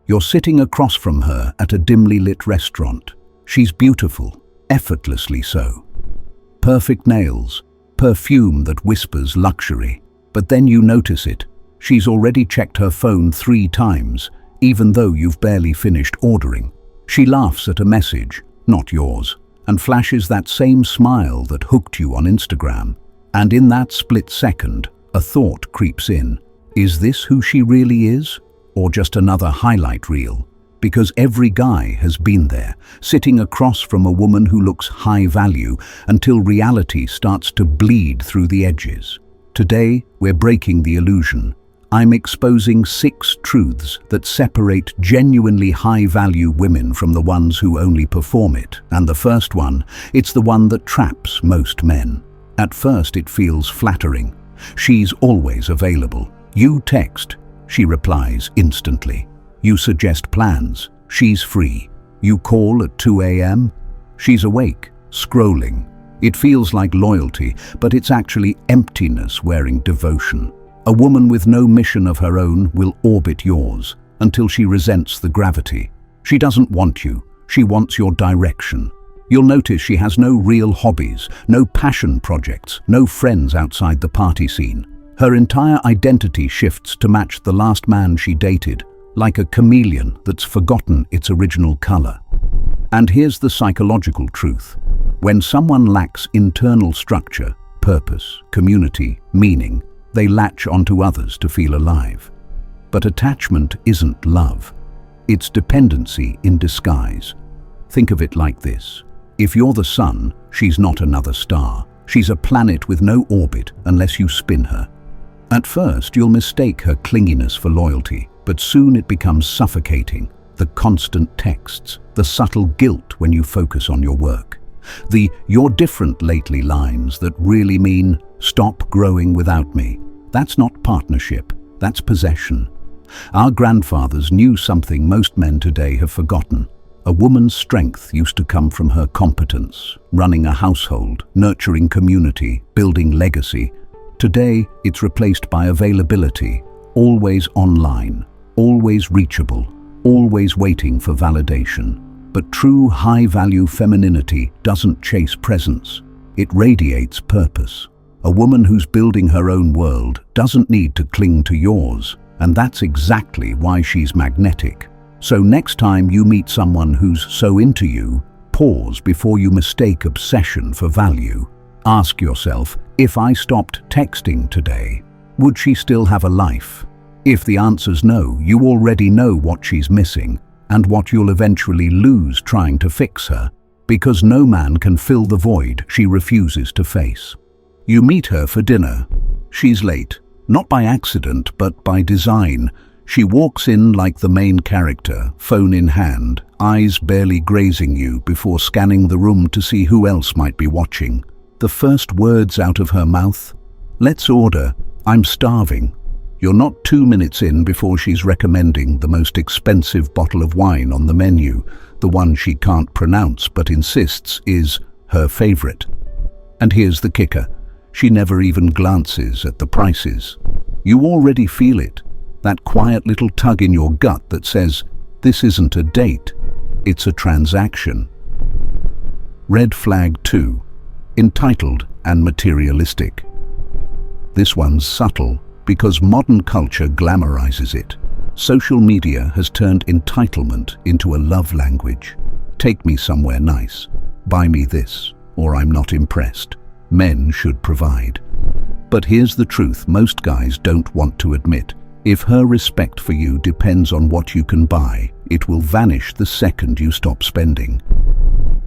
You're sitting across from her at a dimly lit restaurant. She's beautiful, effortlessly so. Perfect nails, perfume that whispers luxury. But then you notice it. She's already checked her phone 3 times, even though you've barely finished ordering. She laughs at a message, not yours, and flashes that same smile that hooked you on Instagram. And in that split second, a thought creeps in. Is this who she really is? Or just another highlight reel? Because every guy has been there, sitting across from a woman who looks high value until reality starts to bleed through the edges. Today, we're breaking the illusion. I'm exposing 6 truths that separate genuinely high-value women from the ones who only perform it. And the first one, it's the one that traps most men. At first, it feels flattering. She's always available. You text, she replies instantly. You suggest plans, she's free. You call at 2 a.m., she's awake, scrolling. It feels like loyalty, but it's actually emptiness wearing devotion. A woman with no mission of her own will orbit yours until she resents the gravity. She doesn't want you, she wants your direction. You'll notice she has no real hobbies, no passion projects, no friends outside the party scene. Her entire identity shifts to match the last man she dated, like a chameleon that's forgotten its original color. And here's the psychological truth. When someone lacks internal structure, purpose, community, meaning, they latch onto others to feel alive. But attachment isn't love. It's dependency in disguise. Think of it like this. If you're the sun, she's not another star. She's a planet with no orbit unless you spin her. At first, you'll mistake her clinginess for loyalty, but soon it becomes suffocating. The constant texts, the subtle guilt when you focus on your work, the "you're different lately" lines that really mean "stop growing without me." That's not partnership, that's possession. Our grandfathers knew something most men today have forgotten. A woman's strength used to come from her competence, running a household, nurturing community, building legacy. Today, it's replaced by availability, always online, always reachable, always waiting for validation. But true high-value femininity doesn't chase presence. It radiates purpose. A woman who's building her own world doesn't need to cling to yours, and that's exactly why she's magnetic. So next time you meet someone who's so into you, pause before you mistake obsession for value. Ask yourself, if I stopped texting today, would she still have a life? If the answer's no, you already know what she's missing and what you'll eventually lose trying to fix her, because no man can fill the void she refuses to face. You meet her for dinner. She's late, not by accident, but by design. She walks in like the main character, phone in hand, eyes barely grazing you before scanning the room to see who else might be watching. The first words out of her mouth, "Let's order, I'm starving." You're not 2 minutes in before she's recommending the most expensive bottle of wine on the menu, the one she can't pronounce but insists is her favorite. And here's the kicker. She never even glances at the prices. You already feel it, that quiet little tug in your gut that says, this isn't a date, it's a transaction. Red flag 2, entitled and materialistic. This one's subtle because modern culture glamorizes it. Social media has turned entitlement into a love language. Take me somewhere nice, buy me this, or I'm not impressed. Men should provide. But here's the truth most guys don't want to admit. If her respect for you depends on what you can buy, it will vanish the second you stop spending.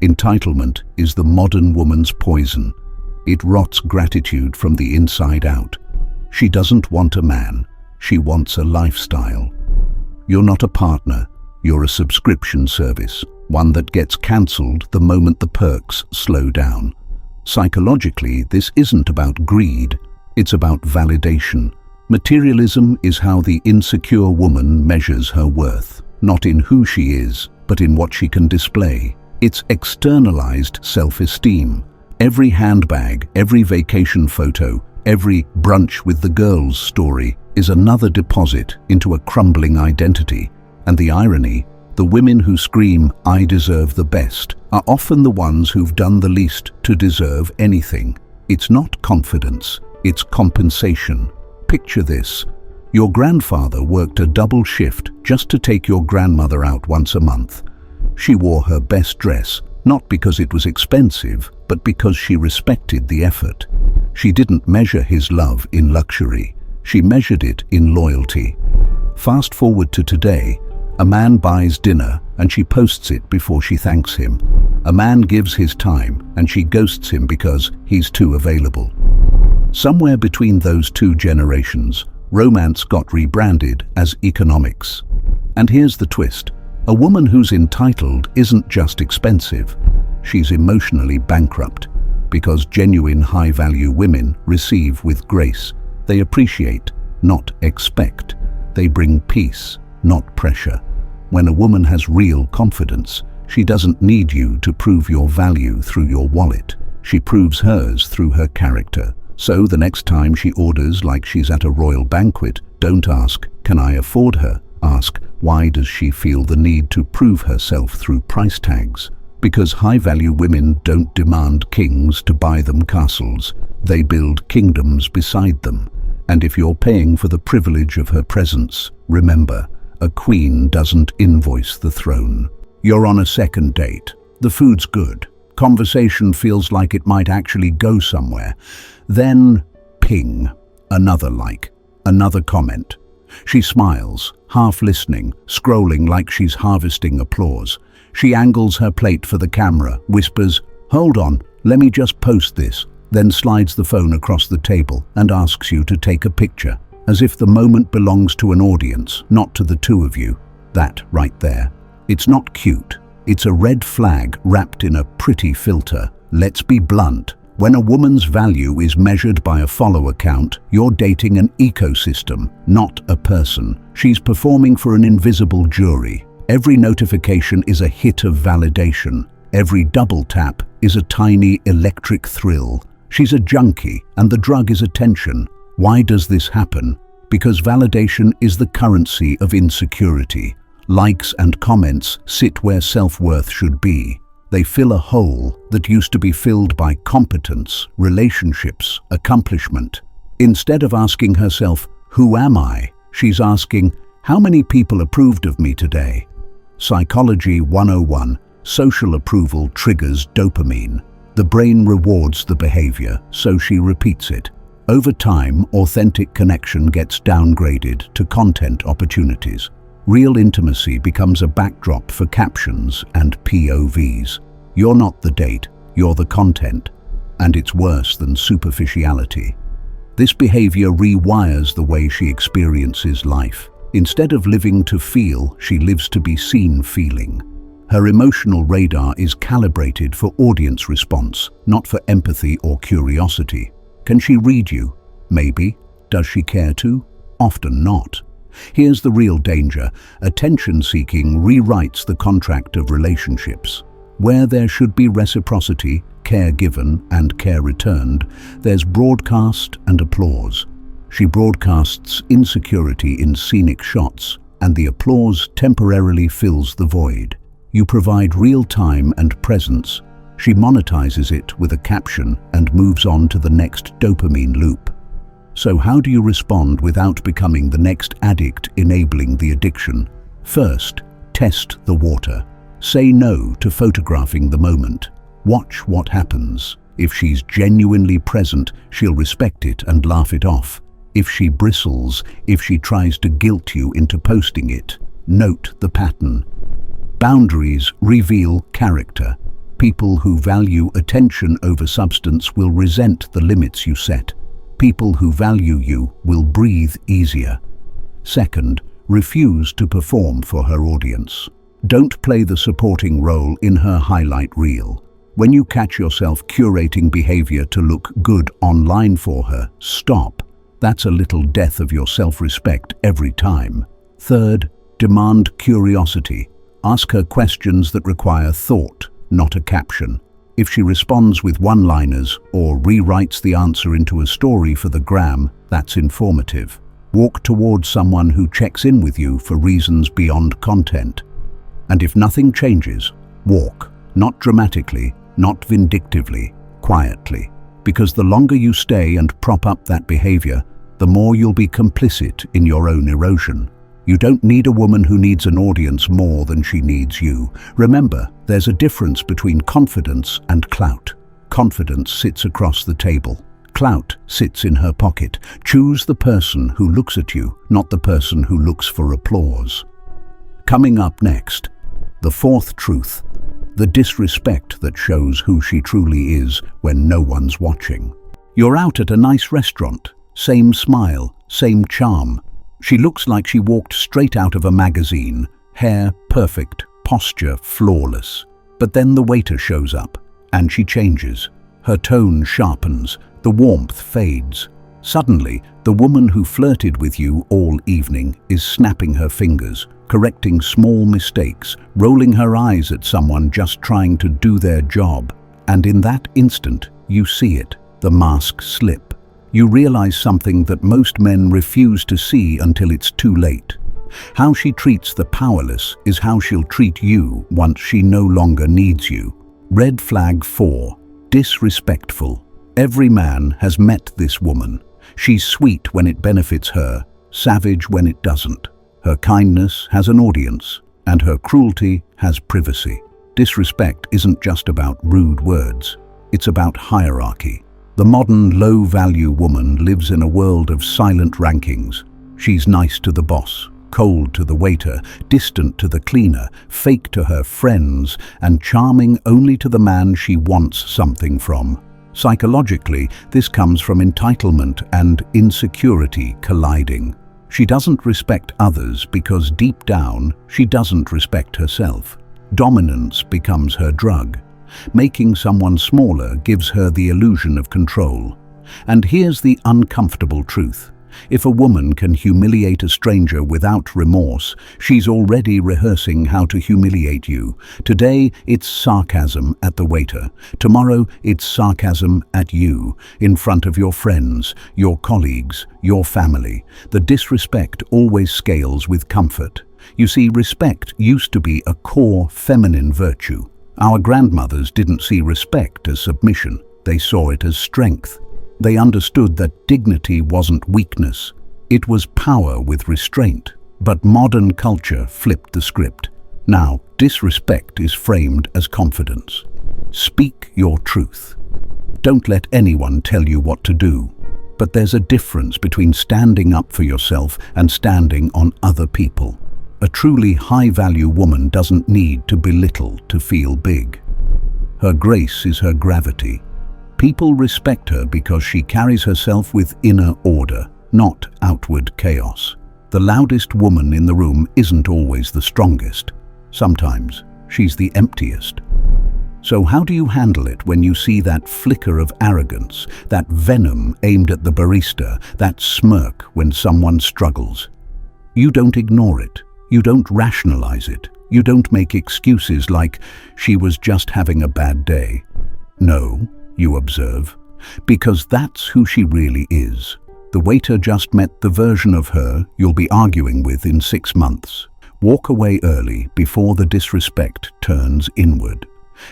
Entitlement is the modern woman's poison. It rots gratitude from the inside out. She doesn't want a man, she wants a lifestyle. You're not a partner, you're a subscription service, one that gets cancelled the moment the perks slow down. Psychologically, this isn't about greed, it's about validation. Materialism is how the insecure woman measures her worth, not in who she is, but in what she can display. It's externalized self-esteem. Every handbag, every vacation photo, every brunch with the girls story is another deposit into a crumbling identity. And the irony, the women who scream, "I deserve the best," are often the ones who've done the least to deserve anything. It's not confidence, it's compensation. Picture this. Your grandfather worked a double shift just to take your grandmother out once a month. She wore her best dress, not because it was expensive, but because she respected the effort. She didn't measure his love in luxury. She measured it in loyalty. Fast forward to today. A man buys dinner and she posts it before she thanks him. A man gives his time and she ghosts him because he's too available. Somewhere between those two generations, romance got rebranded as economics. And here's the twist. A woman who's entitled isn't just expensive. She's emotionally bankrupt, because genuine high-value women receive with grace. They appreciate, not expect. They bring peace, not pressure. When a woman has real confidence, she doesn't need you to prove your value through your wallet. She proves hers through her character. So the next time she orders like she's at a royal banquet, don't ask, "Can I afford her?" Ask, why does she feel the need to prove herself through price tags? Because high-value women don't demand kings to buy them castles. They build kingdoms beside them. And if you're paying for the privilege of her presence, remember, a queen doesn't invoice the throne. You're on a second date. The food's good. Conversation feels like it might actually go somewhere. Then, ping. Another like. Another comment. She smiles, half listening, scrolling like she's harvesting applause. She angles her plate for the camera, whispers, "Hold on, let me just post this," then slides the phone across the table and asks you to take a picture, as if the moment belongs to an audience, not to the two of you. That right there. It's not cute. It's a red flag wrapped in a pretty filter. Let's be blunt. When a woman's value is measured by a follower count, you're dating an ecosystem, not a person. She's performing for an invisible jury. Every notification is a hit of validation. Every double tap is a tiny electric thrill. She's a junkie, and the drug is attention. Why does this happen? Because validation is the currency of insecurity. Likes and comments sit where self-worth should be. They fill a hole that used to be filled by competence, relationships, accomplishment. Instead of asking herself, "Who am I?" she's asking, "How many people approved of me today?" Psychology 101. Social approval triggers dopamine. The brain rewards the behavior, so she repeats it. Over time, authentic connection gets downgraded to content opportunities. Real intimacy becomes a backdrop for captions and POVs. You're not the date, you're the content. And it's worse than superficiality. This behavior rewires the way she experiences life. Instead of living to feel, she lives to be seen feeling. Her emotional radar is calibrated for audience response, not for empathy or curiosity. Can she read you? Maybe. Does she care to? Often not. Here's the real danger. Attention-seeking rewrites the contract of relationships. Where there should be reciprocity, care given and care returned, there's broadcast and applause. She broadcasts insecurity in scenic shots, and the applause temporarily fills the void. You provide real time and presence. She monetizes it with a caption and moves on to the next dopamine loop. So how do you respond without becoming the next addict enabling the addiction? First, test the water. Say no to photographing the moment. Watch what happens. If she's genuinely present, she'll respect it and laugh it off. If she bristles, if she tries to guilt you into posting it, note the pattern. Boundaries reveal character. People who value attention over substance will resent the limits you set. People who value you will breathe easier. Second, refuse to perform for her audience. Don't play the supporting role in her highlight reel. When you catch yourself curating behavior to look good online for her, stop. That's a little death of your self-respect every time. Third, demand curiosity. Ask her questions that require thought, not a caption. If she responds with one-liners or rewrites the answer into a story for the gram, that's informative. Walk towards someone who checks in with you for reasons beyond content. And if nothing changes, walk, not dramatically, not vindictively, quietly. Because the longer you stay and prop up that behavior, the more you'll be complicit in your own erosion. You don't need a woman who needs an audience more than she needs you. Remember, there's a difference between confidence and clout. Confidence sits across the table. Clout sits in her pocket. Choose the person who looks at you, not the person who looks for applause. Coming up next, the fourth truth, the disrespect that shows who she truly is when no one's watching. You're out at a nice restaurant, same smile, same charm. She looks like she walked straight out of a magazine, hair perfect, posture flawless. But then the waiter shows up, and she changes. Her tone sharpens, the warmth fades. Suddenly, the woman who flirted with you all evening is snapping her fingers, correcting small mistakes, rolling her eyes at someone just trying to do their job. And in that instant, you see it, the mask slip. You realize something that most men refuse to see until it's too late. How she treats the powerless is how she'll treat you once she no longer needs you. Red flag 4. Disrespectful. Every man has met this woman. She's sweet when it benefits her, savage when it doesn't. Her kindness has an audience, and her cruelty has privacy. Disrespect isn't just about rude words, it's about hierarchy. The modern low-value woman lives in a world of silent rankings. She's nice to the boss, cold to the waiter, distant to the cleaner, fake to her friends, and charming only to the man she wants something from. Psychologically, this comes from entitlement and insecurity colliding. She doesn't respect others because deep down, she doesn't respect herself. Dominance becomes her drug. Making someone smaller gives her the illusion of control. And here's the uncomfortable truth. If a woman can humiliate a stranger without remorse, she's already rehearsing how to humiliate you. Today, it's sarcasm at the waiter. Tomorrow, it's sarcasm at you, in front of your friends, your colleagues, your family. The disrespect always scales with comfort. You see, respect used to be a core feminine virtue. Our grandmothers didn't see respect as submission. They saw it as strength. They understood that dignity wasn't weakness. It was power with restraint. But modern culture flipped the script. Now, disrespect is framed as confidence. Speak your truth. Don't let anyone tell you what to do. But there's a difference between standing up for yourself and standing on other people. A truly high-value woman doesn't need to belittle to feel big. Her grace is her gravity. People respect her because she carries herself with inner order, not outward chaos. The loudest woman in the room isn't always the strongest. Sometimes she's the emptiest. So how do you handle it when you see that flicker of arrogance, that venom aimed at the barista, that smirk when someone struggles? You don't ignore it. You don't rationalize it. You don't make excuses like, she was just having a bad day. No, you observe, because that's who she really is. The waiter just met the version of her you'll be arguing with in 6 months. Walk away early before the disrespect turns inward.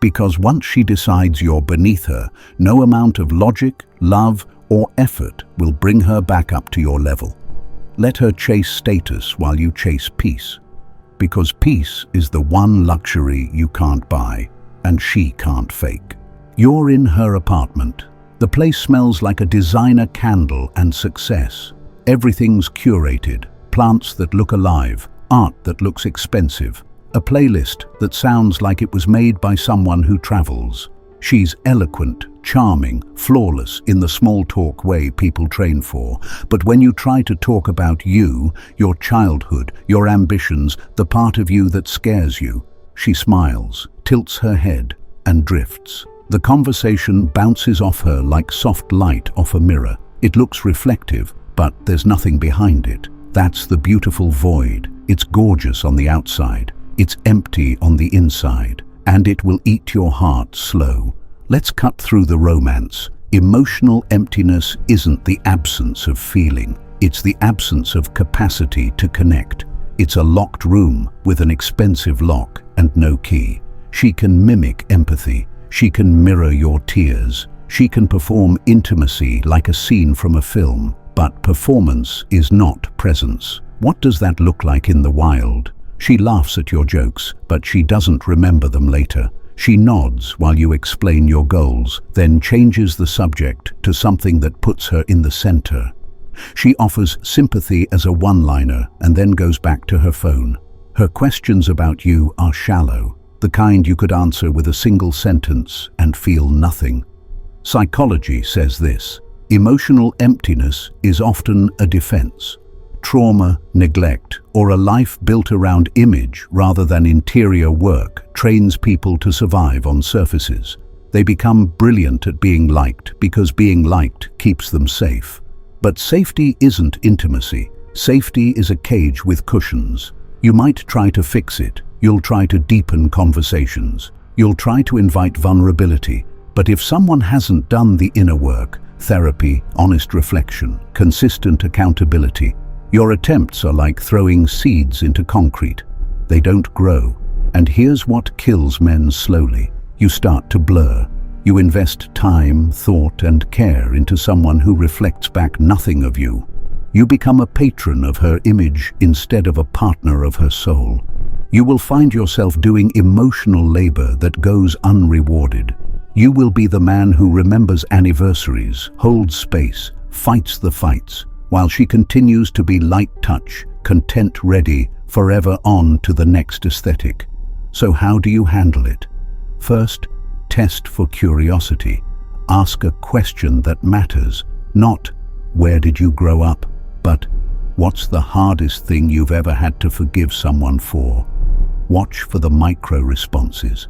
Because once she decides you're beneath her, no amount of logic, love, or effort will bring her back up to your level. Let her chase status while you chase peace. Because peace is the one luxury you can't buy, and she can't fake. You're in her apartment. The place smells like a designer candle and success. Everything's curated, plants that look alive, art that looks expensive, a playlist that sounds like it was made by someone who travels. She's eloquent, charming, flawless in the small talk way people train for. But when you try to talk about you, your childhood, your ambitions, the part of you that scares you, she smiles, tilts her head, and drifts. The conversation bounces off her like soft light off a mirror. It looks reflective, but there's nothing behind it. That's the beautiful void. It's gorgeous on the outside. It's empty on the inside, and it will eat your heart slow. Let's cut through the romance. Emotional emptiness isn't the absence of feeling. It's the absence of capacity to connect. It's a locked room with an expensive lock and no key. She can mimic empathy. She can mirror your tears. She can perform intimacy like a scene from a film. But performance is not presence. What does that look like in the wild? She laughs at your jokes, but she doesn't remember them later. She nods while you explain your goals, then changes the subject to something that puts her in the center. She offers sympathy as a one-liner and then goes back to her phone. Her questions about you are shallow, the kind you could answer with a single sentence and feel nothing. Psychology says this: emotional emptiness is often a defense. Trauma, neglect, or a life built around image rather than interior work trains people to survive on surfaces. They become brilliant at being liked because being liked keeps them safe. But safety isn't intimacy. Safety is a cage with cushions. You might try to fix it. You'll try to deepen conversations. You'll try to invite vulnerability. But if someone hasn't done the inner work, therapy, honest reflection, consistent accountability, your attempts are like throwing seeds into concrete. They don't grow. And here's what kills men slowly. You start to blur. You invest time, thought, and care into someone who reflects back nothing of you. You become a patron of her image instead of a partner of her soul. You will find yourself doing emotional labor that goes unrewarded. You will be the man who remembers anniversaries, holds space, fights the fights, while she continues to be light touch, content ready, forever on to the next aesthetic. So how do you handle it? First, test for curiosity. Ask a question that matters, not where did you grow up, but what's the hardest thing you've ever had to forgive someone for? Watch for the micro responses.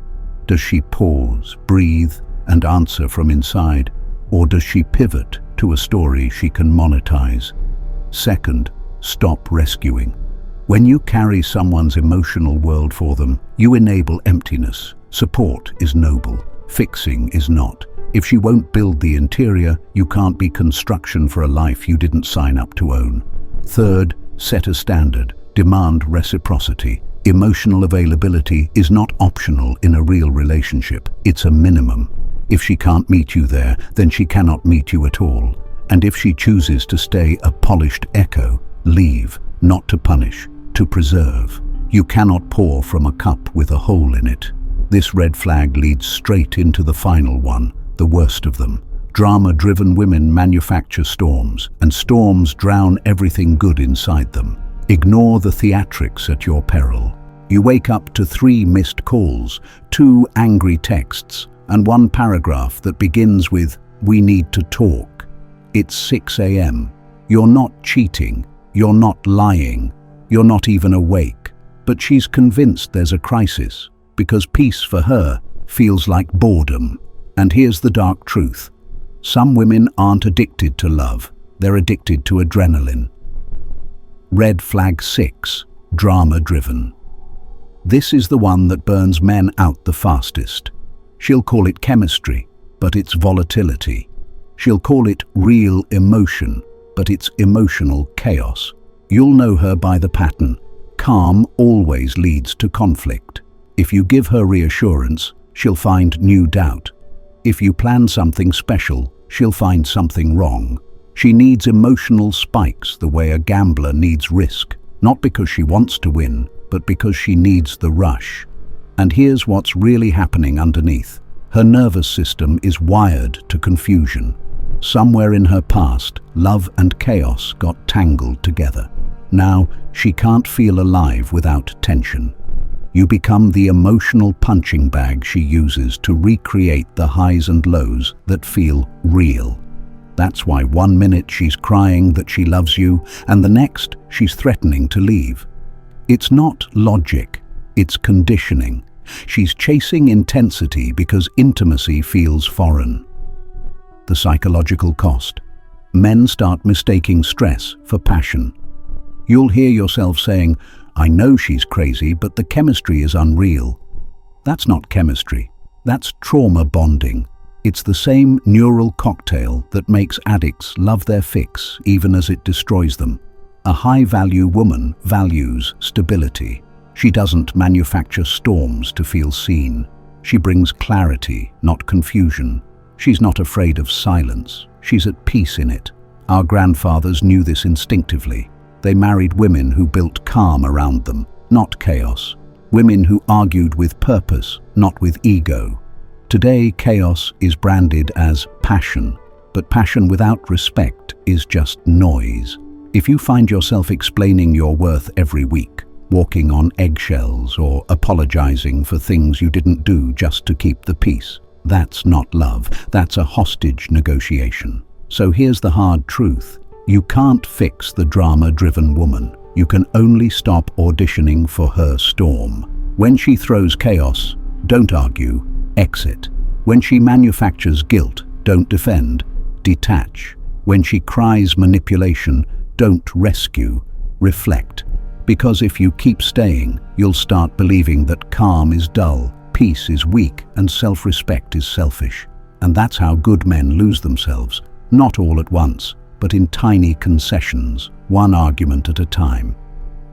Does she pause, breathe, and answer from inside, or does she pivot to a story she can monetize? Second, stop rescuing. When you carry someone's emotional world for them, you enable emptiness. Support is noble. Fixing is not. If she won't build the interior, you can't be construction for a life you didn't sign up to own. Third, set a standard. Demand reciprocity. Emotional availability is not optional in a real relationship. It's a minimum. If she can't meet you there, then she cannot meet you at all. And if she chooses to stay a polished echo, leave, not to punish, to preserve. You cannot pour from a cup with a hole in it. This red flag leads straight into the final one, the worst of them. Drama-driven women manufacture storms, and storms drown everything good inside them. Ignore the theatrics at your peril. You wake up to 3 missed calls, 2 angry texts, and 1 paragraph that begins with, "We need to talk." It's 6 a.m. You're not cheating. You're not lying. You're not even awake. But she's convinced there's a crisis, because peace for her feels like boredom. And here's the dark truth. Some women aren't addicted to love. They're addicted to adrenaline. Red flag 6, drama-driven. This is the one that burns men out the fastest. She'll call it chemistry, but it's volatility. She'll call it real emotion, but it's emotional chaos. You'll know her by the pattern. Calm always leads to conflict. If you give her reassurance, she'll find new doubt. If you plan something special, she'll find something wrong. She needs emotional spikes the way a gambler needs risk, not because she wants to win, but because she needs the rush. And here's what's really happening underneath. Her nervous system is wired to confusion. Somewhere in her past, love and chaos got tangled together. Now, she can't feel alive without tension. You become the emotional punching bag she uses to recreate the highs and lows that feel real. That's why 1 minute she's crying that she loves you, and the next she's threatening to leave. It's not logic, it's conditioning. She's chasing intensity because intimacy feels foreign. The psychological cost. Men start mistaking stress for passion. You'll hear yourself saying, "I know she's crazy, but the chemistry is unreal." That's not chemistry. That's trauma bonding. It's the same neural cocktail that makes addicts love their fix even as it destroys them. A high-value woman values stability. She doesn't manufacture storms to feel seen. She brings clarity, not confusion. She's not afraid of silence. She's at peace in it. Our grandfathers knew this instinctively. They married women who built calm around them, not chaos. Women who argued with purpose, not with ego. Today, chaos is branded as passion, but passion without respect is just noise. If you find yourself explaining your worth every week, walking on eggshells or apologizing for things you didn't do just to keep the peace, that's not love, that's a hostage negotiation. So here's the hard truth. You can't fix the drama-driven woman. You can only stop auditioning for her storm. When she throws chaos, don't argue, exit. When she manufactures guilt, don't defend, detach. When she cries manipulation, don't rescue, reflect. Because if you keep staying, you'll start believing that calm is dull, peace is weak, and self-respect is selfish. And that's how good men lose themselves, not all at once, but in tiny concessions, one argument at a time.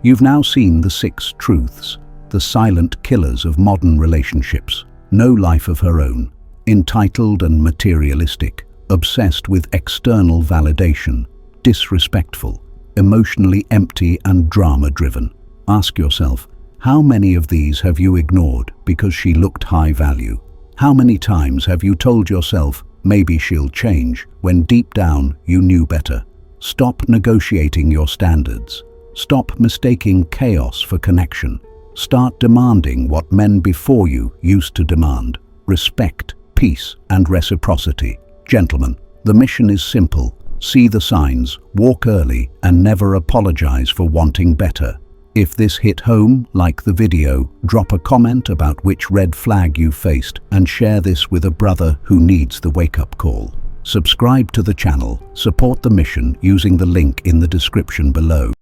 You've now seen the 6 truths, the silent killers of modern relationships. No life of her own, entitled and materialistic, obsessed with external validation, disrespectful, emotionally empty and drama-driven. Ask yourself, how many of these have you ignored because she looked high value? How many times have you told yourself, maybe she'll change, when deep down you knew better? Stop negotiating your standards. Stop mistaking chaos for connection. Start demanding what men before you used to demand: respect, peace, and reciprocity. Gentlemen, the mission is simple. See the signs, walk early, and never apologize for wanting better. If this hit home, like the video, drop a comment about which red flag you faced, and share this with a brother who needs the wake-up call. Subscribe to the channel, support the mission using the link in the description below.